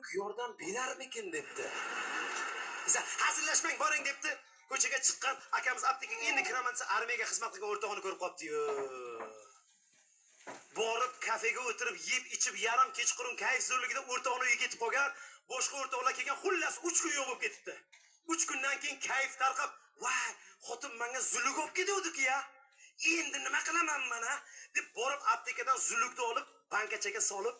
ko'mak yordam berarmikin debdi. Esa hazillashmang boring debdi. Ko'chaga chiqqan akamiz aptekaga endi kiraman desa armiyaga xizmat qilgan o'rtog'ini ko'rib qopti-yu. Borib kafega o'tirib yeb ichib yarim kechqurun kayf zo'rligida o'rtog'ini uyiga ketib qolgan, boshqa o'rtoqlar kelgan, xullas 3 kun yo'q bo'lib ketibdi. 3 kundan keyin kayf tarqab, "Voy, xotin menga zuluk olib ketuvdik ya. Endi nima qilaman mana?" deb borib aptekadan zulukni olib, bankachaga solib,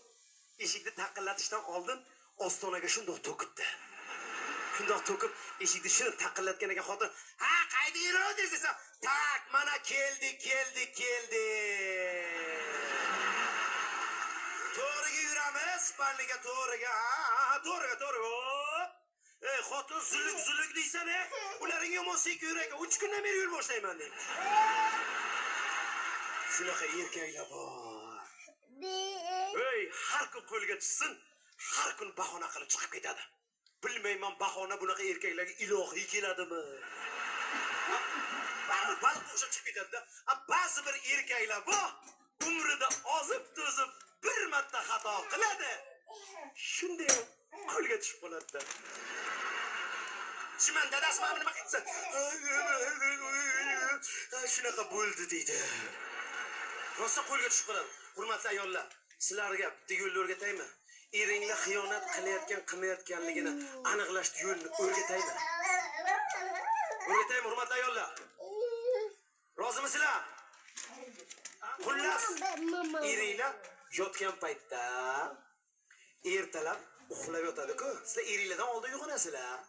eshikni taqillatishdan oldin ostonaga shundoq to'kibdi. Shundoq to'kib, eshikni shuni taqillatgan ekan xotin, "Ha, qayda yurasiz?" desa, "Tak, mana keldi." To'g'riga yuramiz, Spalniga to'g'riga. Ha, to'g'riga. Ey, xotin zuluk deysan, ularning yomon seki yuragi 3 kundan beri yur boshlayman dedi. Shunaqa erkaklar bor. Ey, har kun qo'lga tushsin, har kun bahona qilib chiqib ketadi. Bilmayman, bahona bunaqa erkaklarga ilohiy keladimi? Baliq o'sha chiqib ketadi-da. Ba'zi bir erkaklar bor, umrida ozib-to'zib bir marta xato qiladi. Shunday qo'lga tushib qoladi-da. Shiman dadasi mana nima qilsa, shunaqa bo'ldi deydi. Rosa qo'lga tushib qoladi. Hurmatli ayollar, sizlarga bitta yo'lni o'rgataymi? Eringlar xiyonat qilayotgan, qilmayotganligini aniqlash yo'lini o'rgataymi? O'rgataymi, hurmatli ayollar? Rozimisizlar? Xullas, eringlar yotgan paytda ertalab uxlab yotadi-ku. Sizlar eringlardan oldin uyg'onasizlar.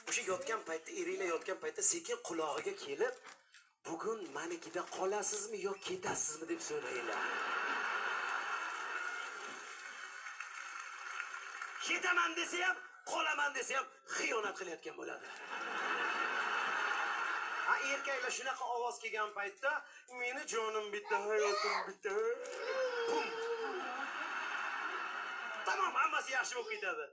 O'sha yotgan paytda, eringlar yotgan paytda sekin qulog'iga kelib, "Bugun menikida qolasizmi yo ketasizmi?" deb so'raylar. Ketaman desa ham, qolaman desa ham xiyonat qilayotgan bo'ladi. Erkaklar shunaqa ovoz kelgan paytda, "Meni jonim bitta, hayotim bitta." Pum. Tamam, hammasi yaxshi bo'lib ketadi.